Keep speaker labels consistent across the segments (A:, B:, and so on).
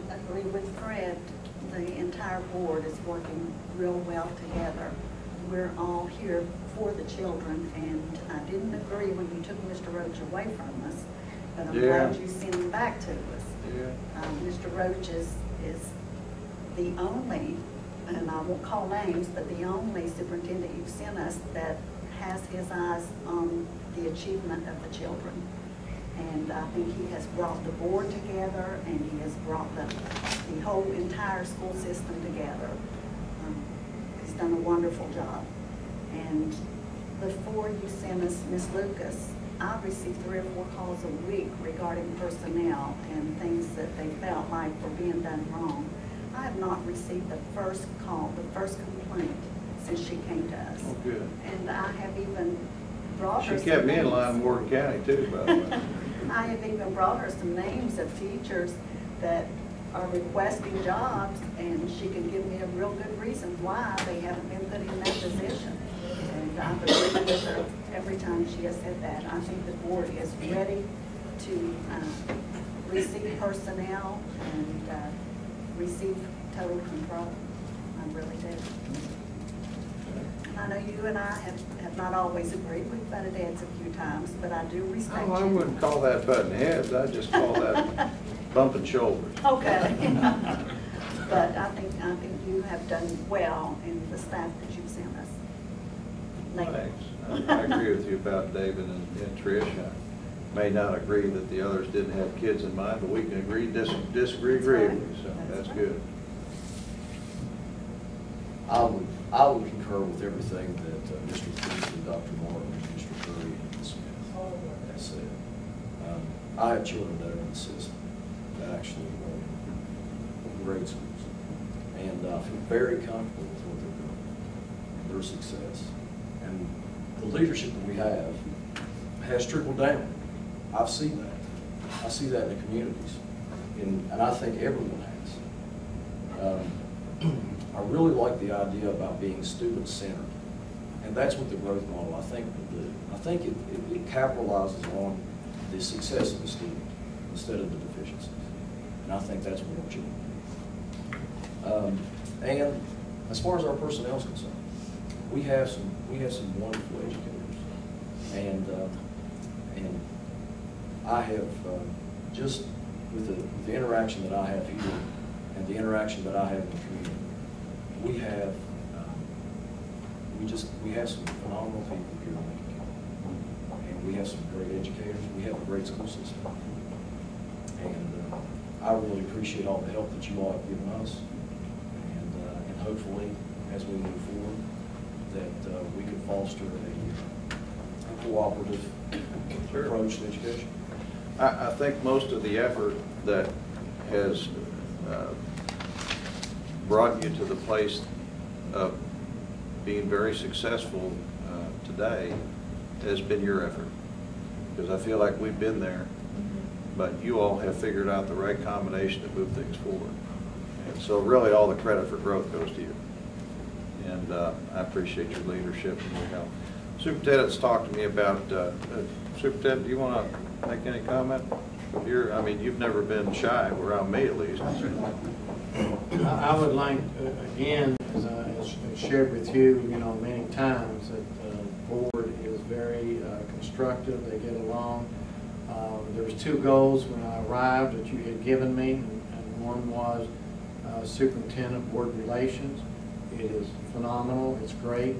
A: agree with Fred. The entire board is working real well together. We're all here for the children, and I didn't agree when you took Mr. Roach away from us, but I'm glad you sent him back to us.
B: Yeah.
A: Mr. Roach is the only, and I won't call names, but the only superintendent you've sent us that has his eyes on the achievement of the children. And I think he has brought the board together, and he has brought the whole entire school system together. He's done a wonderful job. And before you sent us Ms. Lucas, I received 3 or 4 calls a week regarding personnel and things that they felt like were being done wrong. I have not received the first call, the first complaint since she came to us.
B: Oh, good.
A: And I have even brought her
B: She kept me in
A: names.
B: line in Morgan County too, by the way.
A: I have even brought her some names of teachers that are requesting jobs, and she can give me a real good reason why they haven't been put in that position. And I've agreed with her every time she has said that. I think the board is ready to receive personnel and receive total control. I really do. I know you and I have not always agreed. We've butted heads a few times, but I do respect you.
B: Oh, I wouldn't call that butting heads. I'd just call that bumping shoulders.
A: Okay. But I think you have done well in the staff that you've sent us.
B: Thanks. I agree with you about David and Trish. I may not agree that the others didn't have kids in mind, but we can agree, disagree agreeably, so that's good.
C: I would concur with everything that Mr. Keith and Dr. Martin, Mr. Curry, and Ms. Smith have said. I have children that are in the system that actually are in grade schools, and I feel very comfortable with what they're doing, their success. And the leadership that we have has trickled down. I've seen that. I see that in the communities, and I think everyone has. I really like the idea about being student-centered, and that's what the growth model, I think, will do. I think it capitalizes on the success of the student instead of the deficiencies, and I think that's what we're achieving. And as far as our personnel is concerned, we have some wonderful educators, and I have just with the interaction that I have here and the interaction that I have in the community. We have some phenomenal people here in Lincoln County, and we have some great educators. We have a great school system, and I really appreciate all the help that you all have given us, and hopefully, as we move forward, that we can foster a cooperative approach to education.
B: I think most of the effort that has brought you to the place of being very successful today has been your effort, because I feel like we've been there, but you all have figured out the right combination to move things forward. And so really all the credit for growth goes to you. And I appreciate your leadership and your help. Superintendent's talked to me about, Superintendent, do you want to make any comment? I mean, you've never been shy, around me at least.
D: I would like, again, as I shared with you, many times, that the board is very constructive. They get along. There was 2 goals when I arrived that you had given me, and one was superintendent board relations. It is phenomenal. It's great.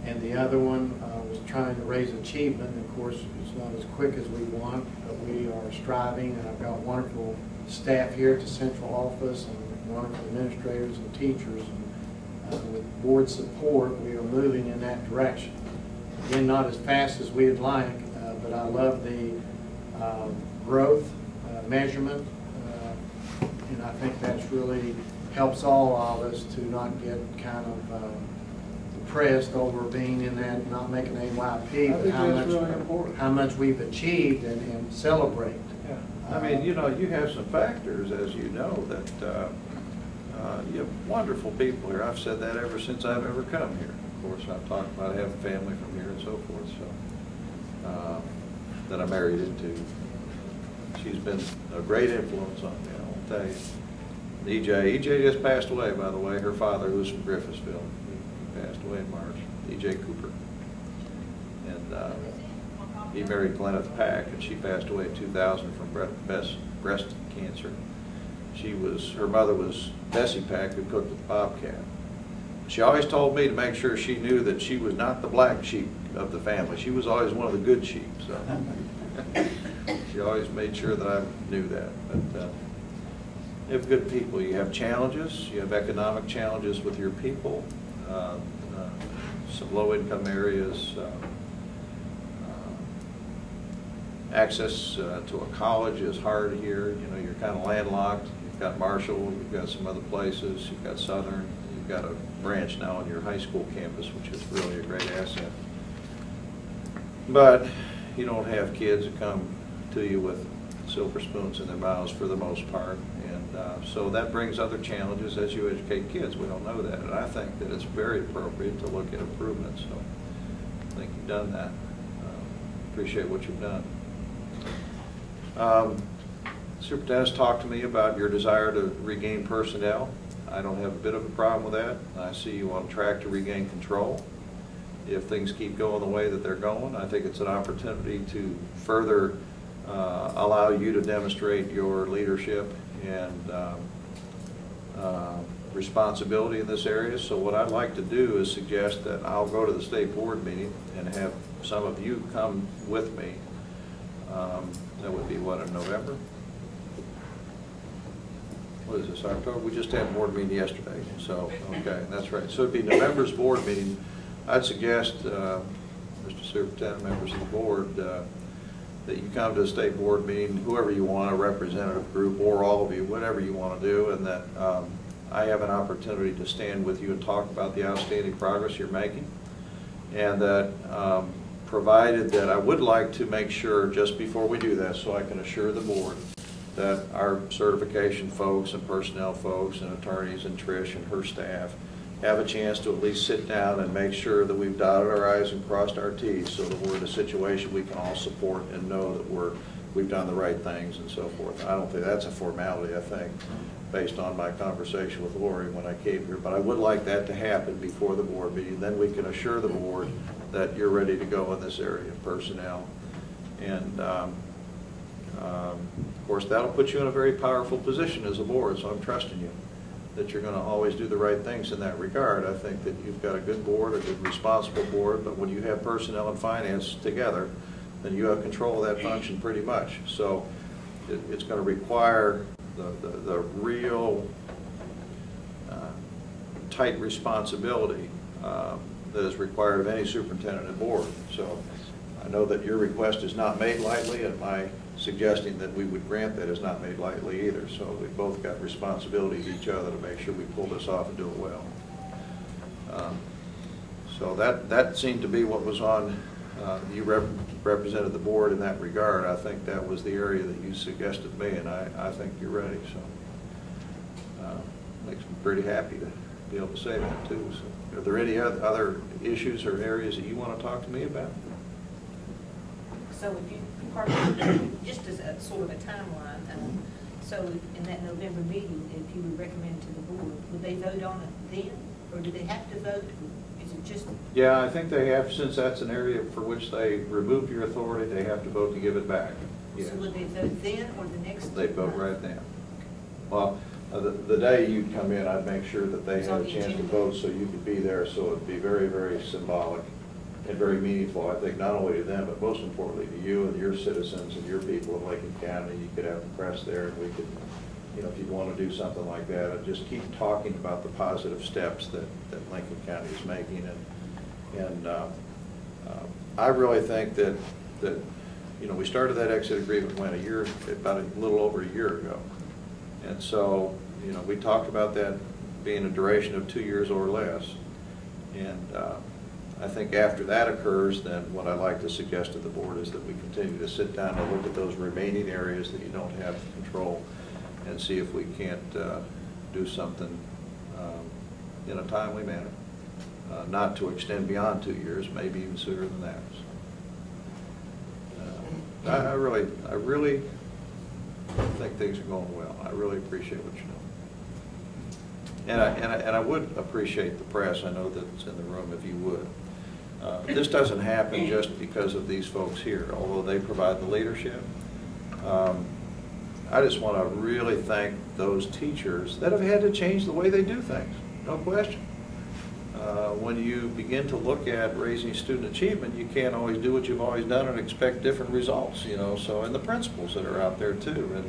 D: And the other one was trying to raise achievement. Of course, it's not as quick as we want, but we are striving, and I've got wonderful staff here at the central office and wonderful administrators and teachers. And with board support, we are moving in that direction. Again, not as fast as we'd like, but I love the growth measurement, and I think that's really helps all of us to not get kind of depressed over being in that, not making AYP, but how much we've achieved and celebrate.
B: Yeah. I mean, you have some factors, as you know, that you have wonderful people here. I've said that ever since I've ever come here. Of course, I've talked about having family from here and so forth, so that I married into. she's been a great influence on me, I'll tell you. EJ just passed away, by the way. Her father, who was from Griffithsville, he passed away in March. EJ Cooper. And he married Gleneth Pack, and she passed away in 2000 from breast cancer. Her mother was Bessie Pack, who cooked at the Bobcat. She always told me to make sure she knew that she was not the black sheep of the family. She was always one of the good sheep. So she always made sure that I knew that. But you have good people. You have challenges. You have economic challenges with your people. Some low-income areas. Access to a college is hard here. You know, you're kind of landlocked. You've got Marshall. You've got some other places. You've got Southern. You've got a branch now on your high school campus, which is really a great asset. But you don't have kids that come to you with silver spoons in their mouths for the most part. And so that brings other challenges as you educate kids. We don't know that. And I think that it's very appropriate to look at improvements. So I think you've done that. Appreciate what you've done. Superintendent's talked to me about your desire to regain personnel. I don't have a bit of a problem with that. I see you on track to regain control. If things keep going the way that they're going, I think it's an opportunity to further allow you to demonstrate your leadership and responsibility in this area. So what I'd like to do is suggest that I'll go to the state board meeting and have some of you come with me. That would be what, in November? What is this, October? We just had a board meeting yesterday, so, okay, that's right. So it'd be November's board meeting. I'd suggest, Mr. Superintendent, members of the board, that you come to the state board meeting, whoever you want, a representative group, or all of you, whatever you want to do, and that I have an opportunity to stand with you and talk about the outstanding progress you're making, and that provided that I would like to make sure just before we do that, so I can assure the board that our certification folks and personnel folks and attorneys and Trish and her staff have a chance to at least sit down and make sure that we've dotted our I's and crossed our T's so that we're in a situation we can all support and know that we've done the right things and so forth. I don't think that's a formality, I think, based on my conversation with Lori when I came here, but I would like that to happen before the board meeting. Then we can assure the board that you're ready to go in this area of personnel. And of course, that'll put you in a very powerful position as a board, so I'm trusting you that you're going to always do the right things in that regard. I think that you've got a good board, a good responsible board, but when you have personnel and finance together, then you have control of that function pretty much. So it's going to require the real tight responsibility that is required of any superintendent and board. So I know that your request is not made lightly, and my suggesting that we would grant that is not made lightly either. So we've both got responsibility to each other to make sure we pull this off and do it well. So that seemed to be what was on, you represented the board in that regard. I think that was the area that you suggested to me, and I think you're ready. So makes me pretty happy to be able to say that too. So are there any other issues or areas that you want to talk to me about?
E: So if you, just as a sort of a timeline, so in that November meeting, if you would recommend to the board, would they vote on it then, or do they have to vote? Is it just? Yeah,
B: I think they have, since that's an area for which they removed your authority, they have to vote to give it back. Yes.
E: So would they vote then or the next?
B: They vote right now. Well, the day you'd come in, I'd make sure that they had a chance to vote so you could be there, so it'd be very, very symbolic and very meaningful, I think, not only to them, but most importantly to you and your citizens and your people in Lincoln County. You could have the press there, and we could, you know, if you'd want to do something like that, and just keep talking about the positive steps that Lincoln County is making. And I really think that you know, we started that exit agreement about a little over a year ago. And so, you know, we talked about that being a duration of 2 years or less. And I think after that occurs, then what I'd like to suggest to the board is that we continue to sit down and look at those remaining areas that you don't have control and see if we can't do something in a timely manner. Not to extend beyond 2 years, maybe even sooner than that. So, I really think things are going well. I really appreciate what you're doing. And I would appreciate the press, I know that's in the room, if you would. This doesn't happen just because of these folks here, although they provide the leadership. I just want to really thank those teachers that have had to change the way they do things, no question. When you begin to look at raising student achievement, you can't always do what you've always done and expect different results, you know, so, and the principals that are out there too,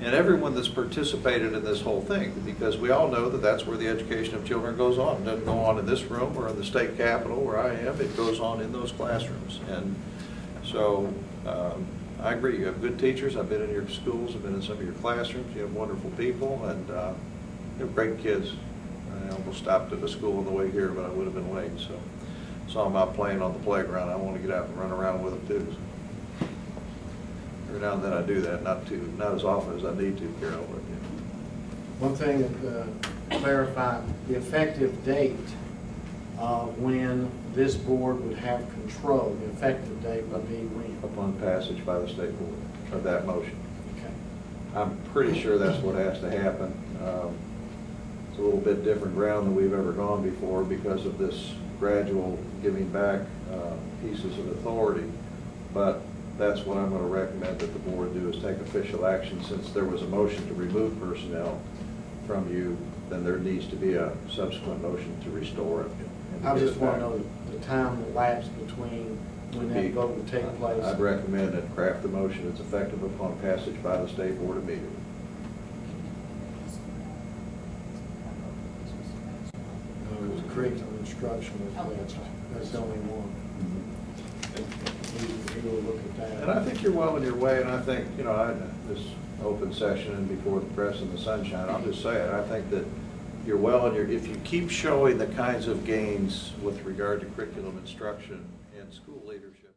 B: and everyone that's participated in this whole thing, because we all know that that's where the education of children goes on. It doesn't go on in this room or in the state capitol where I am, it goes on in those classrooms. And so I agree, you have good teachers. I've been in your schools, I've been in some of your classrooms, you have wonderful people, and you have great kids. I almost stopped at the school on the way here, but I would have been late, so saw them out playing on the playground. I want to get out and run around with them too. Every now and then I do that, not as often as I need to, Carol, but you know.
D: One thing to clarify, the effective date of when this board would have control, the effective date would be when?
B: Upon passage by the state board of that motion.
D: Okay.
B: I'm pretty sure that's what has to happen. It's a little bit different ground than we've ever gone before because of this gradual giving back pieces of authority, but that's what I'm going to recommend that the board do, is take official action. Since there was a motion to remove personnel from you, then there needs to be a subsequent motion to restore it.
D: I just want to know the time elapsed between when that vote would take place.
B: I'd recommend that craft the motion that's effective upon passage by the state board immediately.
D: It was curriculum instruction, that's the only one. He will look at that.
B: And I think you're well on your way, and I think, you know, this open session and before the press and the sunshine, I'll just say it, I think that you're well on your, if you keep showing the kinds of gains with regard to curriculum instruction and school leadership.